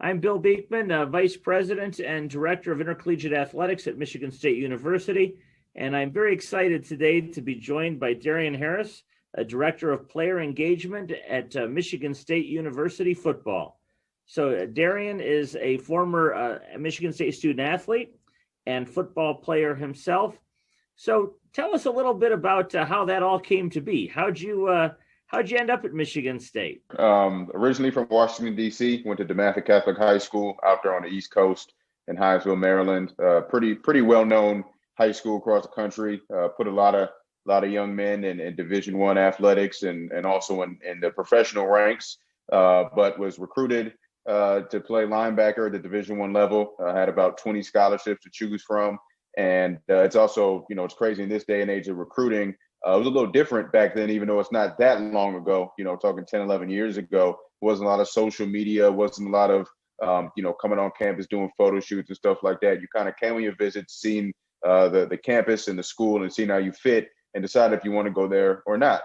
I'm Bill Beekman, Vice President and Director of Intercollegiate Athletics at Michigan State University, and I'm very excited today to be joined by Darien Harris, Director of Player Engagement at Michigan State University Football. So Darien is a former Michigan State student athlete and football player himself. So tell us a little bit about how that all came to be. How'd you end up at Michigan State? Originally from Washington, D.C., went to DeMatha Catholic High School out there on the East Coast in Hyattsville, Maryland. Pretty well-known high school across the country. Put a lot of young men in Division I athletics and also in the professional ranks, but was recruited to play linebacker at the Division I level. Had about 20 scholarships to choose from. And it's also, it's crazy in this day and age of recruiting. It was a little different back then, even though it's not that long ago, talking 10, 11 years ago. Wasn't a lot of social media, wasn't a lot of, coming on campus doing photo shoots and stuff like that. You kind of came on your visits, seen the campus and the school and seeing how you fit and decide if you want to go there or not.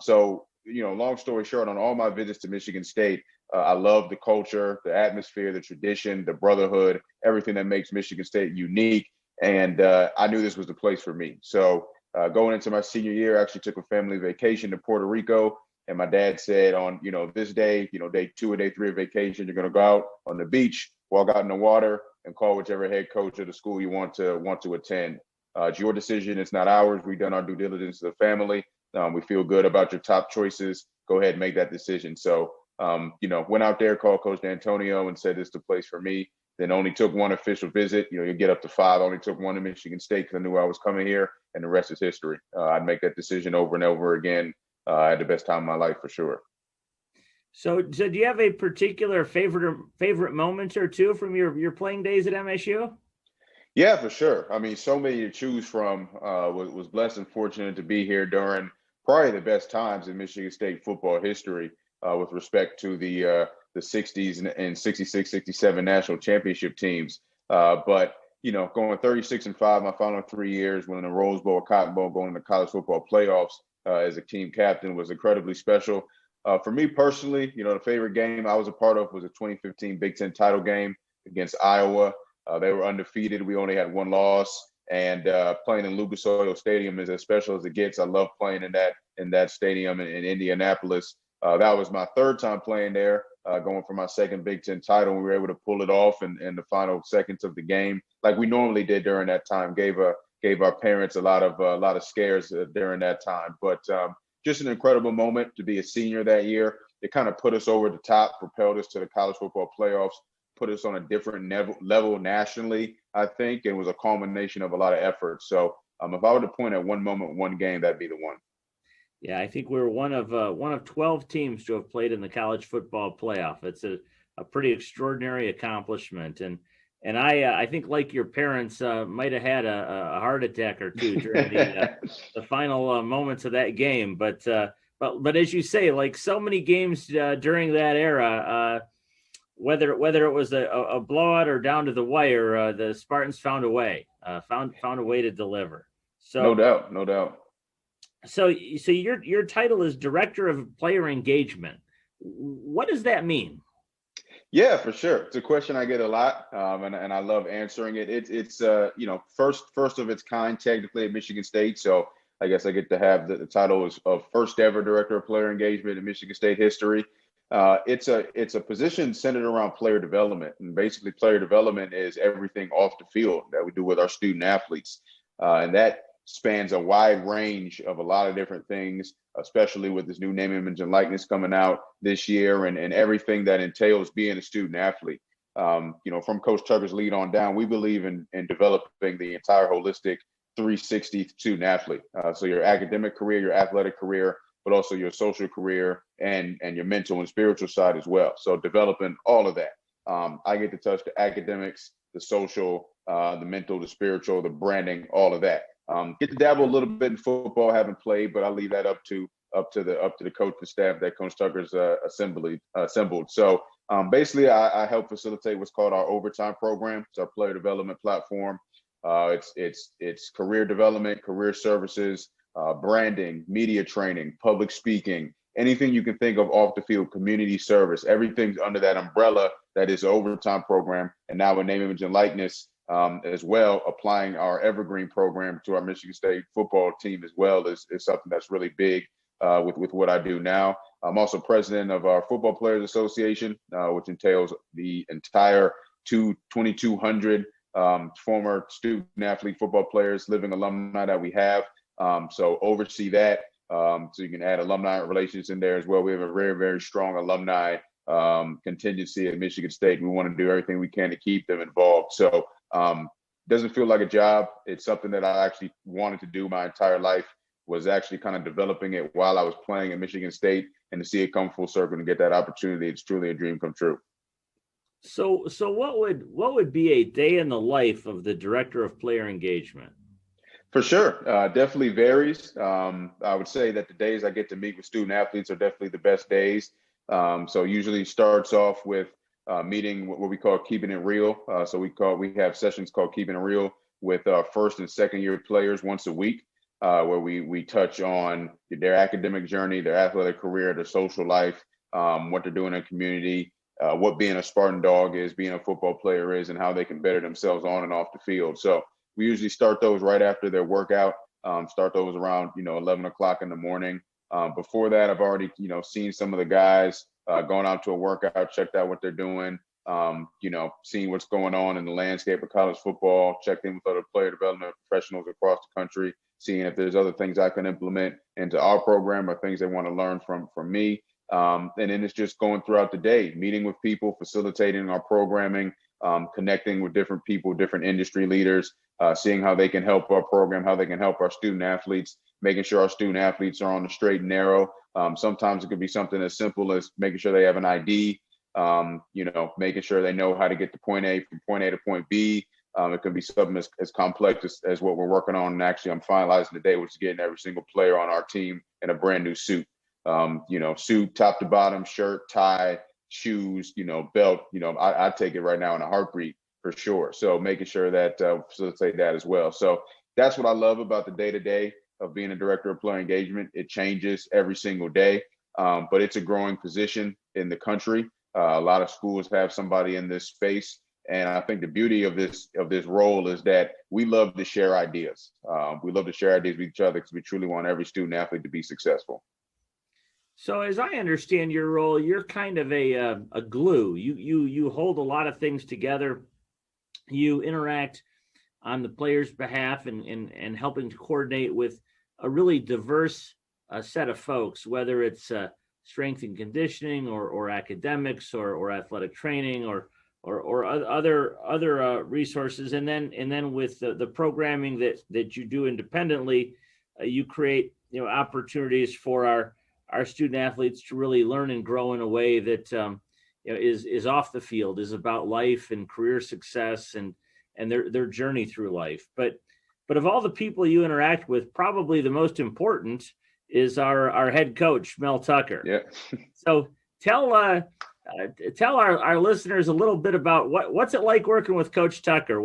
So, long story short, on all my visits to Michigan State, I love the culture, the atmosphere, the tradition, the brotherhood, everything that makes Michigan State unique. And I knew this was the place for me. So going into my senior year, I actually took a family vacation to Puerto Rico. And my dad said on, this day, day 2 or day 3 of vacation, you're going to go out on the beach, walk out in the water and call whichever head coach of the school you want to attend. It's your decision. It's not ours. We've done our due diligence to the family. We feel good about your top choices. Go ahead and make that decision. So, went out there, called Coach D'Antonio and said, this is the place for me. Then only took one official visit. You get up to 5. Only took one to Michigan State because I knew I was coming here, and the rest is history. I'd make that decision over and over again. I had the best time of my life for sure. So do you have a particular favorite moment or two from your playing days at MSU? Yeah, for sure. I mean, so many to choose from. Was blessed and fortunate to be here during probably the best times in Michigan State football history with respect to the 60s and 66, 67 national championship teams. But, going 36-5 my final 3 years, winning the Rose Bowl, Cotton Bowl, going to the college football playoffs as a team captain was incredibly special. For me personally, the favorite game I was a part of was a 2015 Big Ten title game against Iowa. They were undefeated. We only had one loss. And playing in Lucas Oil Stadium is as special as it gets. I love playing in that stadium in Indianapolis. That was my third time playing there, going for my second Big Ten title. We were able to pull it off in the final seconds of the game, like we normally did during that time. Gave our parents a lot of scares during that time. But just an incredible moment to be a senior that year. It kind of put us over the top, propelled us to the college football playoffs, put us on a different level nationally, I think, and was a culmination of a lot of effort. So if I were to point at one moment, one game, that'd be the one. Yeah, I think we're one of 12 teams to have played in the college football playoff. It's a pretty extraordinary accomplishment, and I think, like your parents, might have had a heart attack or two during the final moments of that game. But as you say, like so many games during that era, whether it was a blowout or down to the wire, the Spartans found a way to deliver. So no doubt. So your title is Director of Player Engagement. What does that mean? Yeah, for sure. It's a question I get a lot, and I love answering it. It's first of its kind technically at Michigan State. So I guess I get to have the title of first ever Director of Player Engagement in Michigan State history. It's a position centered around player development, and basically player development is everything off the field that we do with our student athletes, and that spans a wide range of a lot of different things, especially with this new name, image, and likeness coming out this year and everything that entails being a student athlete. From Coach Tucker's lead on down, we believe in developing the entire holistic 360 student athlete. So your academic career, your athletic career, but also your social career and your mental and spiritual side as well. So developing all of that. I get to touch the academics, the social, the mental, the spiritual, the branding, all of that. Get to dabble a little bit in football, haven't played, but I'll leave that up to the coaching staff that Coach Tucker's assembled. So basically, I help facilitate what's called our overtime program. It's our player development platform. It's career development, career services, branding, media training, public speaking, anything you can think of off the field, community service, everything's under that umbrella that is an overtime program. And now with name, image, and likeness as well, applying our evergreen program to our Michigan State football team as well is something that's really big with what I do now. I'm also president of our Football Players Association, which entails the entire 2,200 former student athlete football players, living alumni that we have. So oversee that. So you can add alumni relations in there as well. We have a very, very strong alumni contingency at Michigan State. We want to do everything we can to keep them involved. So doesn't feel like a job. It's something that I actually wanted to do my entire life, was actually kind of developing it while I was playing at Michigan State, and to see it come full circle and get that opportunity, it's truly a dream come true. So what would be a day in the life of the director of player engagement? For sure. Definitely varies. I would say that the days I get to meet with student athletes are definitely the best days. So usually starts off with meeting what we call keeping it real. So we have sessions called keeping it real with first and second year players once a week, where we touch on their academic journey, their athletic career, their social life, what they're doing in the community, what being a Spartan dog is, being a football player is, and how they can better themselves on and off the field. So we usually start those right after their workout, start those around, 11 o'clock in the morning. Before that, I've already, seen some of the guys going out to a workout, checked out what they're doing, seeing what's going on in the landscape of college football, checked in with other player development professionals across the country, seeing if there's other things I can implement into our program or things they want to learn from me. And then it's just going throughout the day, meeting with people, facilitating our programming, connecting with different people, different industry leaders, seeing how they can help our program, how they can help our student athletes, making sure our student athletes are on the straight and narrow. Sometimes it could be something as simple as making sure they have an ID, making sure they know how to get to point A from point A to point B. It could be something as complex as what we're working on. And actually, I'm finalizing today, which is getting every single player on our team in a brand new suit. Suit, top to bottom, shirt, tie, shoes, belt. I take it right now in a heartbeat for sure. So making sure that facilitate that as well. So that's what I love about the day-to-day of being a director of player engagement. It changes every single day, but it's a growing position in the country. A lot of schools have somebody in this space. And I think the beauty of this role is that we love to share ideas. We love to share ideas with each other because we truly want every student athlete to be successful. So as I understand your role, you're kind of a glue. You hold a lot of things together. You interact on the players' behalf and helping to coordinate with a really diverse set of folks, whether it's strength and conditioning or academics or athletic training or other resources, and then with the programming that you do independently, you create opportunities for our student athletes to really learn and grow in a way that is off the field, is about life and career success and their journey through life. But of all the people you interact with, probably the most important is our head coach, Mel Tucker. Yeah. So tell our listeners a little bit about what's it like working with Coach Tucker.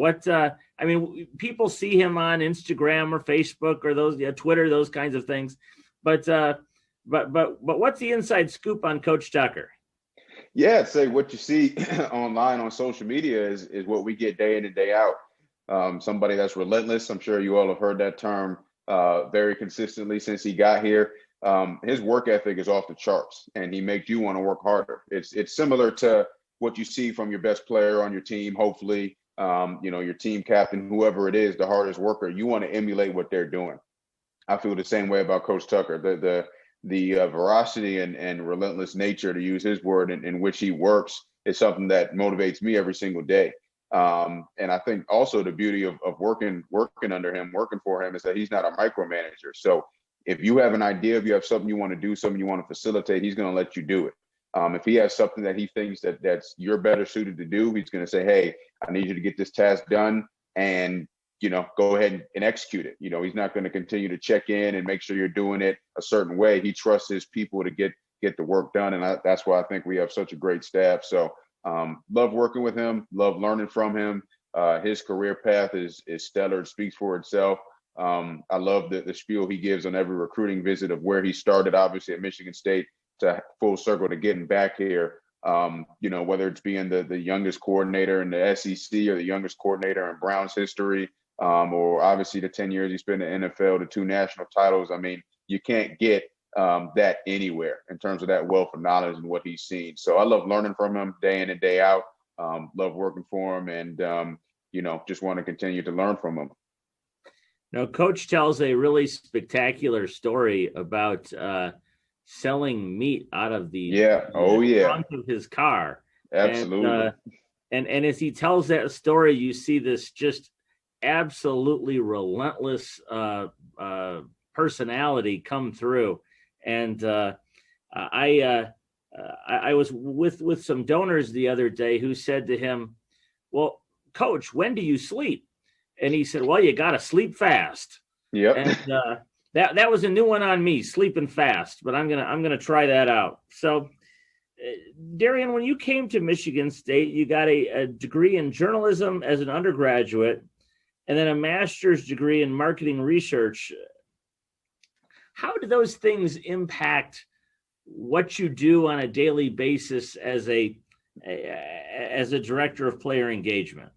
People see him on Instagram or Facebook or those Twitter, those kinds of things, but what's the inside scoop on Coach Tucker? Yeah, I'd say what you see online on social media is what we get day in and day out. Somebody that's relentless. I'm sure you all have heard that term very consistently since he got here. His work ethic is off the charts, and he makes you want to work harder. It's similar to what you see from your best player on your team. Hopefully, your team captain, whoever it is, the hardest worker, you want to emulate what they're doing. I feel the same way about Coach Tucker. The veracity and relentless nature, to use his word, in which he works is something that motivates me every single day. And I think also the beauty of working under him, working for him, is that he's not a micromanager. So if you have an idea, if you have something you want to do, something you want to facilitate, he's going to let you do it. If he has something that he thinks that's you're better suited to do, he's going to say, hey, I need you to get this task done, and go ahead and execute it. He's not going to continue to check in and make sure you're doing it a certain way. He trusts his people to get the work done. And that's why I think we have such a great staff. So love working with him, love learning from him. His career path is stellar. It speaks for itself. I love the spiel he gives on every recruiting visit of where he started, obviously at Michigan State, to full circle to getting back here. Whether it's being the youngest coordinator in the SEC or the youngest coordinator in Browns history, or obviously the 10 years he spent in the NFL, the 2 national titles. I mean, you can't get that anywhere in terms of that wealth of knowledge and what he's seen. So I love learning from him day in and day out. Love working for him, and just want to continue to learn from him. Now, Coach tells a really spectacular story about selling meat out of the trunk of his car. Absolutely. And as he tells that story, you see this just absolutely relentless personality come through. And I was with some donors the other day who said to him, "Well, Coach, when do you sleep?" And he said, "Well, you got to sleep fast." Yep. And that was a new one on me, sleeping fast, but I'm gonna try that out. So, Darien, when you came to Michigan State, you got a degree in journalism as an undergraduate, and then a master's degree in marketing research. How do those things impact what you do on a daily basis as a director of player engagement?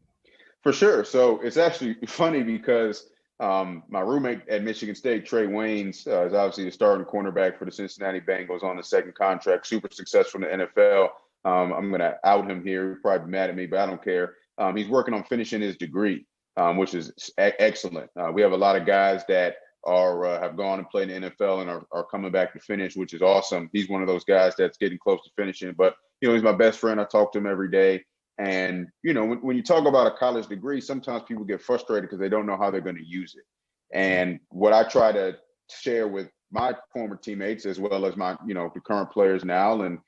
For sure. So it's actually funny because my roommate at Michigan State, Trey Waynes, is obviously the starting cornerback for the Cincinnati Bengals on the second contract, super successful in the NFL. I'm going to out him here. He'll probably be mad at me, but I don't care. He's working on finishing his degree, which is excellent. We have a lot of guys that have gone and played in the NFL and are coming back to finish, which is awesome. He's one of those guys that's getting close to finishing, but he's my best friend. I talk to him every day. And, when you talk about a college degree, sometimes people get frustrated because they don't know how they're going to use it. And what I try to share with my former teammates, as well as my, the current players now, and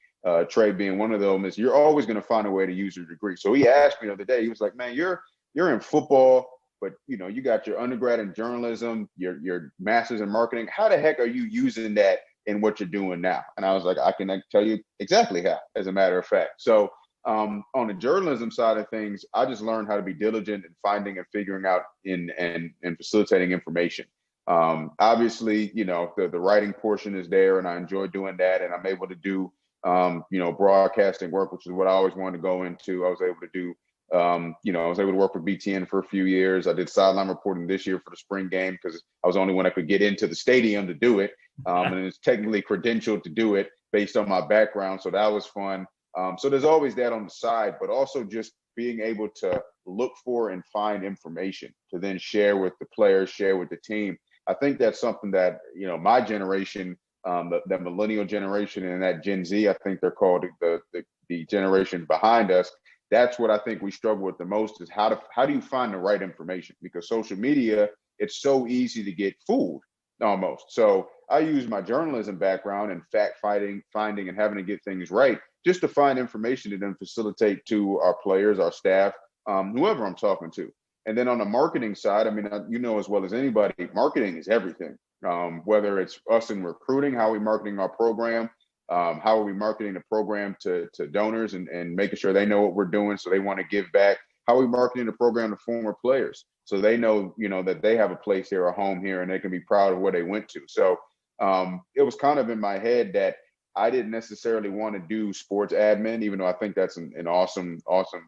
Trey being one of them, is you're always going to find a way to use your degree. So he asked me the other day, he was like, "Man, you're in football, but, you got your undergrad in journalism, your master's in marketing. How the heck are you using that in what you're doing now?" And I was like, I can tell you exactly how, as a matter of fact. So on the journalism side of things, I just learned how to be diligent in finding and figuring out and facilitating information. Obviously, the writing portion is there, and I enjoy doing that, and I'm able to do broadcasting work, which is what I always wanted to go into. I was able to do I was able to work with BTN for a few years. I did sideline reporting this year for the spring game because I was the only one that could get into the stadium to do it. And it's technically credentialed to do it based on my background. So that was fun. So there's always that on the side, but also just being able to look for and find information to then share with the players, share with the team. I think that's something that, my generation, the millennial generation and that Gen Z, I think they're called the generation behind us. That's what I think we struggle with the most, is how do you find the right information? Because social media, it's so easy to get fooled almost. So I use my journalism background and finding and having to get things right just to find information to then facilitate to our players, our staff, whoever I'm talking to. And then on the marketing side, I mean, as well as anybody, marketing is everything. Whether it's us in recruiting, how are we marketing our program, how are we marketing the program to donors and making sure they know what we're doing so they want to give back? How are we marketing the program to former players so they know, that they have a place here, a home here, and they can be proud of where they went to? So it was kind of in my head that I didn't necessarily want to do sports admin, even though I think that's an awesome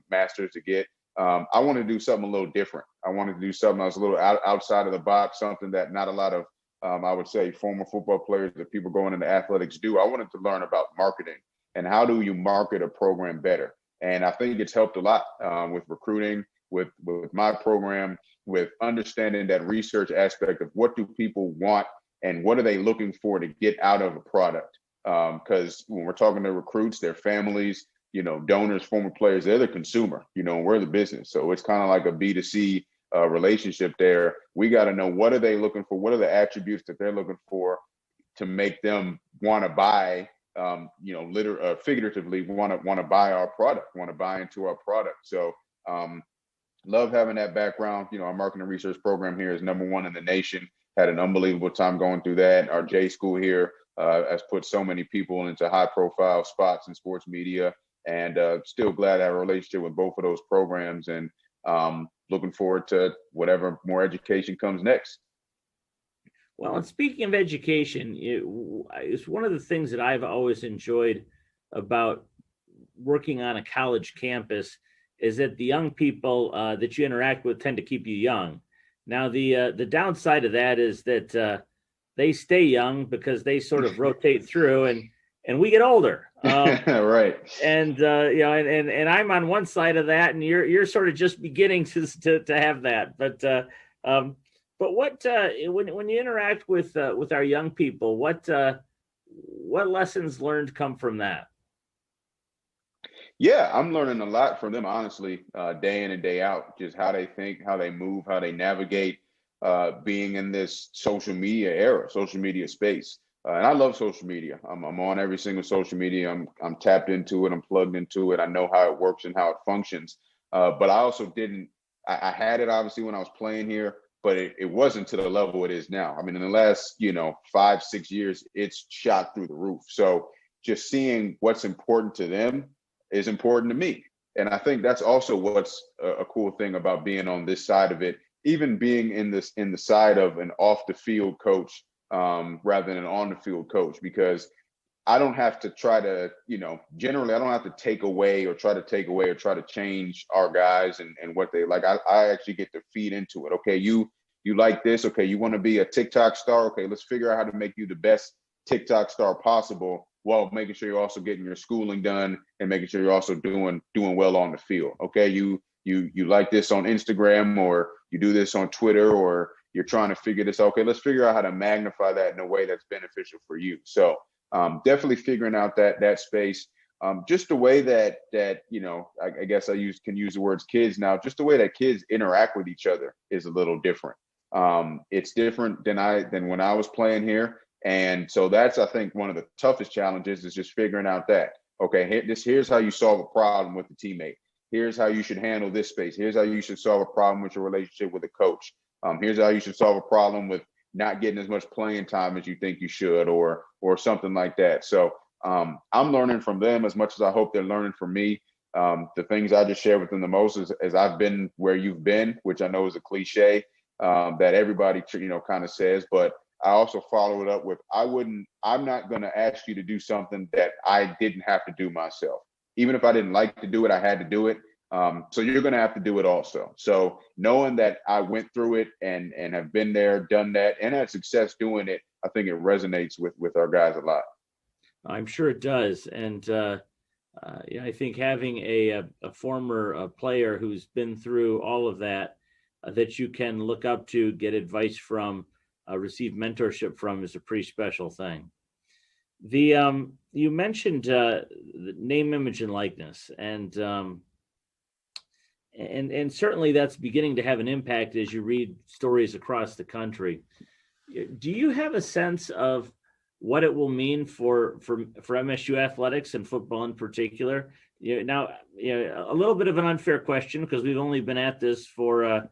master's to get. I wanted to do something a little different. I wanted to do something that was a little outside of the box, something that not a lot of, I would say, former football players that people going into athletics do. I wanted to learn about marketing and how do you market a program better. And I think it's helped a lot with recruiting, with my program, with understanding that research aspect of what do people want and what are they looking for to get out of a product. Because when we're talking to recruits, their families, donors, former players, they're the consumer, we're the business. So it's kind of like a B2C relationship there. We got to know, what are they looking for? What are the attributes that they're looking for to make them want to buy, figuratively want to buy our product, want to buy into our product. So love having that background. Our marketing research program here is #1 in the nation. Had an unbelievable time going through that. Our J school here has put so many people into high profile spots in sports media, and still glad to have a relationship with both of those programs, and looking forward to whatever more education comes next. Well, and speaking of education, it's one of the things that I've always enjoyed about working on a college campus is that the young people that you interact with tend to keep you young. Now, the downside of that is that they stay young because they sort of rotate through, and we get older. Right. And and I'm on one side of that, and you're sort of just beginning to have that. But what when you interact with our young people, what lessons learned come from that? Yeah, I'm learning a lot from them, honestly, day in and day out, just how they think, how they move, how they navigate being in this social media era, social media space. And I love social media. I'm on every single social media. I'm tapped into it. I'm plugged into it. I know how it works and how it functions. But I also didn't. I had it obviously when I was playing here, but it wasn't to the level it is now. I mean, in the last 5-6 years, it's shot through the roof. So just seeing what's important to them is important to me. And I think that's also what's a cool thing about being on this side of it, even being in the side of an off the field coach rather than an on the field coach, because I don't have to try to, generally I don't have to take away or try to change our guys and what they like. I actually get to feed into it. Okay, you like this. Okay, you want to be a TikTok star. Okay, let's figure out how to make you the best TikTok star possible, while making sure you're also getting your schooling done and making sure you're also doing well on the field. Okay, you like this on Instagram, or you do this on Twitter, or you're trying to figure this out. Okay, let's figure out how to magnify that in a way that's beneficial for you. So definitely figuring out that space. Just the way that I guess can use the words kids now. Just the way that kids interact with each other is a little different. It's different than when I was playing here. And so that's, I think, one of the toughest challenges is just figuring out that, okay, here's how you solve a problem with a teammate. Here's how you should handle this space. Here's how you should solve a problem with your relationship with a coach. Here's how you should solve a problem with not getting as much playing time as you think you should, or something like that. So I'm learning from them as much as I hope they're learning from me. The things I just share with them the most is as I've been where you've been, which I know is a cliche that everybody kind of says, but I also follow it up with, I'm not going to ask you to do something that I didn't have to do myself. Even if I didn't like to do it, I had to do it. So you're going to have to do it also. So knowing that I went through it and have been there, done that, and had success doing it, I think it resonates with our guys a lot. I'm sure it does. And I think having a former player who's been through all of that, that you can look up to, get advice from, receive mentorship from, is a pretty special thing. You mentioned the name, image, and likeness, and certainly that's beginning to have an impact as you read stories across the country. Do you have a sense of what it will mean for MSU athletics and football in particular? Now, a little bit of an unfair question because we've only been at this for a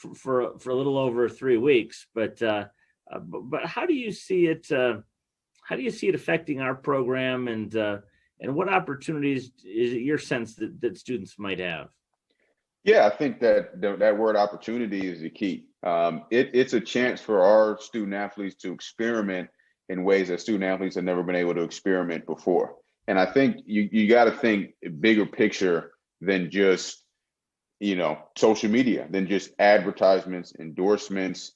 little over 3 weeks, but how do you see it? How do you see it affecting our program, and what opportunities is it your sense that students might have? Yeah, I think that word opportunity is the key. It's a chance for our student athletes to experiment in ways that student athletes have never been able to experiment before. And I think you got to think bigger picture than just, social media, than just advertisements, endorsements,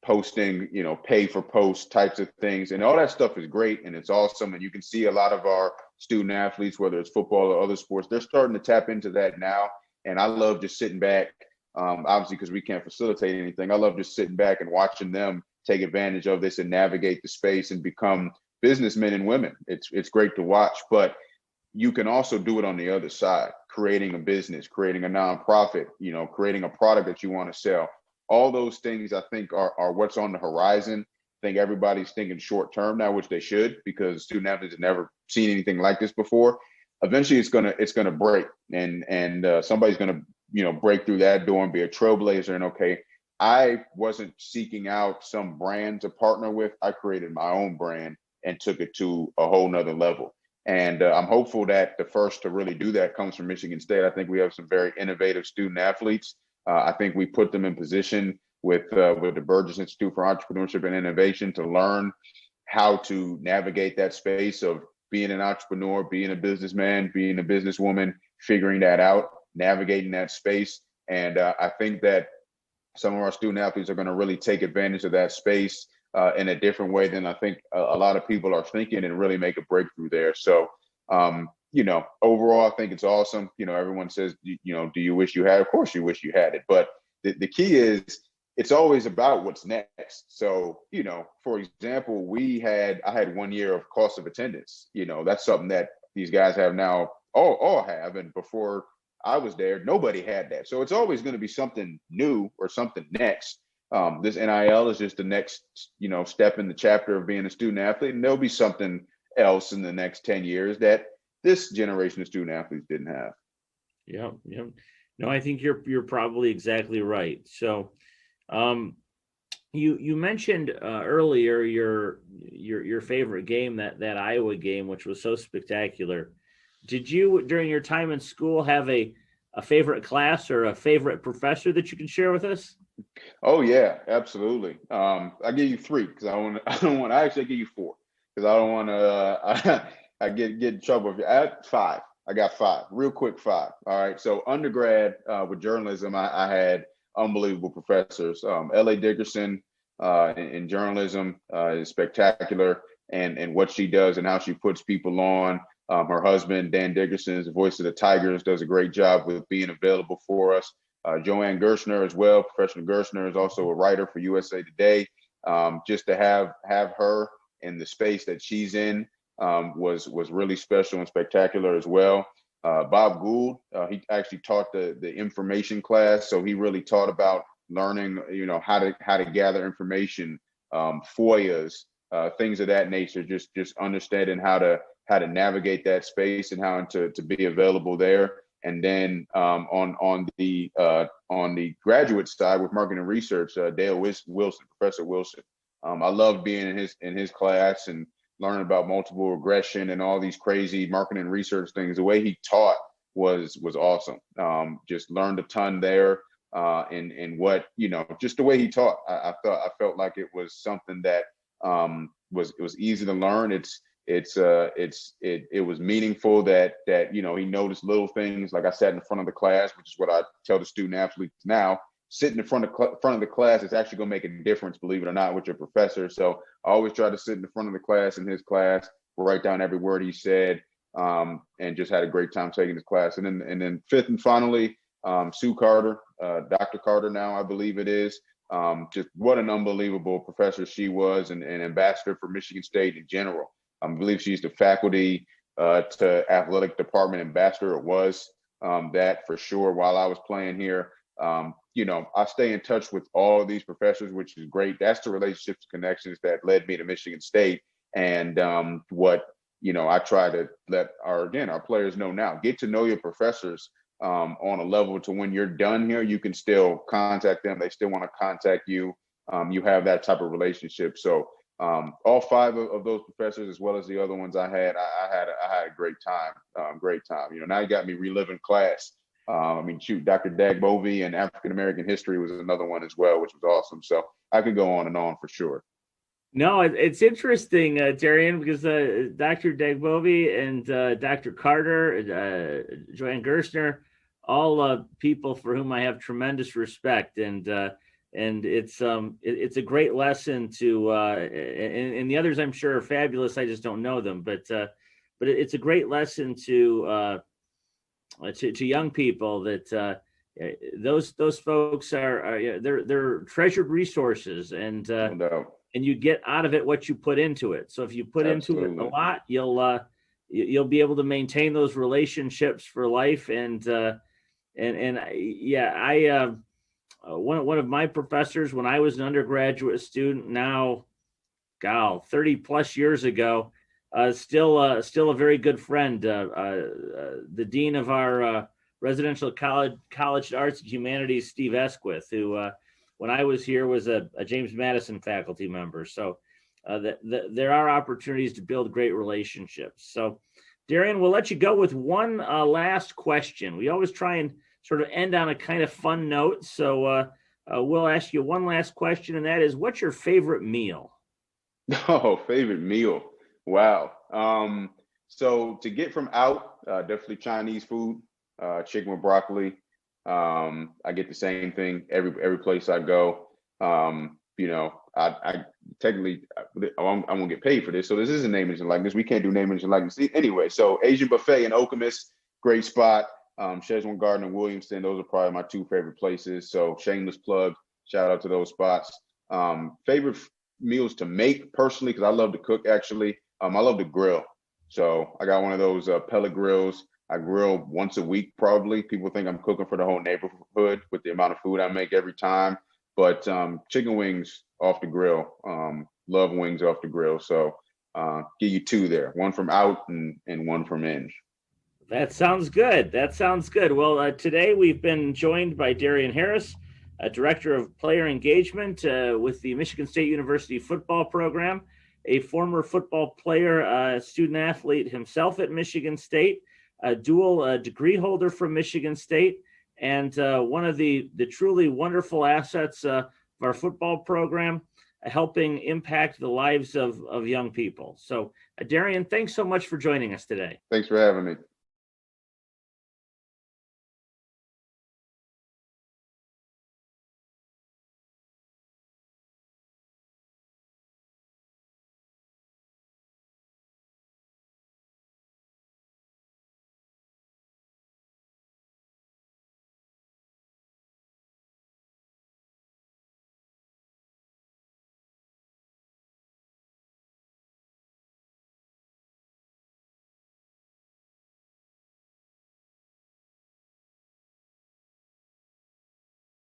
posting, pay for post types of things. And all that stuff is great and it's awesome. And you can see a lot of our student athletes, whether it's football or other sports, they're starting to tap into that now. And I love just sitting back, obviously, because we can't facilitate anything. I love just sitting back and watching them take advantage of this and navigate the space and become businessmen and women. It's great to watch, but you can also do it on the other side, creating a business, creating a nonprofit, creating a product that you want to sell. All those things, I think, are what's on the horizon. I think everybody's thinking short term now, which they should, because student athletes have never seen anything like this before. Eventually, it's gonna break, and somebody's gonna break through that door and be a trailblazer. And okay, I wasn't seeking out some brand to partner with. I created my own brand and took it to a whole nother level. And I'm hopeful that the first to really do that comes from Michigan State. I think we have some very innovative student athletes. I think we put them in position with the Burgess Institute for Entrepreneurship and Innovation to learn how to navigate that space of being an entrepreneur, being a businessman, being a businesswoman, figuring that out, navigating that space. And I think that some of our student athletes are going to really take advantage of that space in a different way than I think a lot of people are thinking, and really make a breakthrough there. So, overall, I think it's awesome. Everyone says, do you wish you had? Of course you wish you had it. But the key is it's always about what's next. So, for example, I had 1 year of cost of attendance. That's something that these guys have now, all have. And before I was there, nobody had that. So it's always going to be something new or something next. This NIL is just the next, step in the chapter of being a student athlete. And there'll be something else in the next 10 years that this generation of student athletes didn't have. Yeah. No, I think you're probably exactly right. So, you mentioned earlier your favorite game, that Iowa game, which was so spectacular. Did you, during your time in school, have a favorite class or a favorite professor that you can share with us? Oh yeah, absolutely. I give you three because I actually give you four because I don't want to. I get in trouble. At five, I got five. Real quick, five. All right. So undergrad with journalism, I had unbelievable professors. L.A. Dickerson in journalism is spectacular, and what she does and how she puts people on. Her husband, Dan Dickerson, is the voice of the Tigers, does a great job with being available for us. Joanne Gershner as well. Professor Gershner is also a writer for USA Today. Just to have her in the space that she's in was really special and spectacular as well. Bob Gould, he actually taught the information class, so he really taught about learning, how to gather information, FOIAs, things of that nature. Just understanding how to navigate that space and how to be available there. And then on the graduate side with marketing and research, Dale Wilson, Professor Wilson. I loved being in his class and learning about multiple regression and all these crazy marketing and research things. The way he taught was awesome. Just learned a ton there. And what, just the way he taught, I felt like it was something that was easy to learn. It was meaningful that he noticed little things. Like I sat in the front of the class, which is what I tell the student athletes now. Sitting in front of the class is actually going to make a difference, believe it or not, with your professor. So I always try to sit in the front of the class in his class, write down every word he said, and just had a great time taking his class. And then fifth and finally, Sue Carter, Dr. Carter now, I believe it is. Just what an unbelievable professor she was, and ambassador for Michigan State in general. I believe she's the faculty to athletic department ambassador. It was that for sure while I was playing here. I stay in touch with all of these professors, which is great. That's the relationships, connections that led me to Michigan State. And what I try to let our players know now, get to know your professors on a level to when you're done here, you can still contact them. They still want to contact you. You have that type of relationship. So all five of those professors, as well as the other ones I had a great time. Now you got me reliving class. Dr. Dagbovie and African American history was another one as well, which was awesome. So I could go on and on for sure. No, it's interesting, Darien, because Dr. Dagbovie and Dr. Carter, Joanne Gerstner, all people for whom I have tremendous respect, and it's a great lesson to and the others I'm sure are fabulous. I just don't know them, but it's a great lesson to young people that those folks are they're treasured resources, and and you get out of it what you put into it. So if you put into it a lot, you'll be able to maintain those relationships for life. One of my professors when I was an undergraduate student, now 30 plus years ago, still a very good friend, the dean of our residential college arts and humanities, Steve Esquith, who when I was here was a James Madison faculty member. So there are opportunities to build great relationships. So Darien, we'll let you go with one last question. We always try and sort of end on a kind of fun note. So we'll ask you one last question, and that is, what's your favorite meal? Oh, favorite meal. Wow. So to get from out, definitely Chinese food, chicken with broccoli. I get the same thing every place I go. I technically I'm gonna get paid for this, so this is a name, image, and likeness. We can't do name, image, and likeness anyway. So Asian buffet in Okemos, great spot. Szechuan Garden in Williamston, those are probably my two favorite places. So shameless plug, shout out to those spots. Favorite meals to make personally, because I love to cook actually. I love to grill. So I got one of those pellet grills. I grill once a week probably. People think I'm cooking for the whole neighborhood with the amount of food I make every time. But chicken wings off the grill. Love wings off the grill. So give you two there, one from out and one from in. That sounds good. That sounds good. Well, today we've been joined by Darien Harris, Director of Player Engagement with the Michigan State University football program, a former football player, student athlete himself at Michigan State, a dual degree holder from Michigan State, and one of the truly wonderful assets of our football program, helping impact the lives of young people. So, Darien, thanks so much for joining us today. Thanks for having me.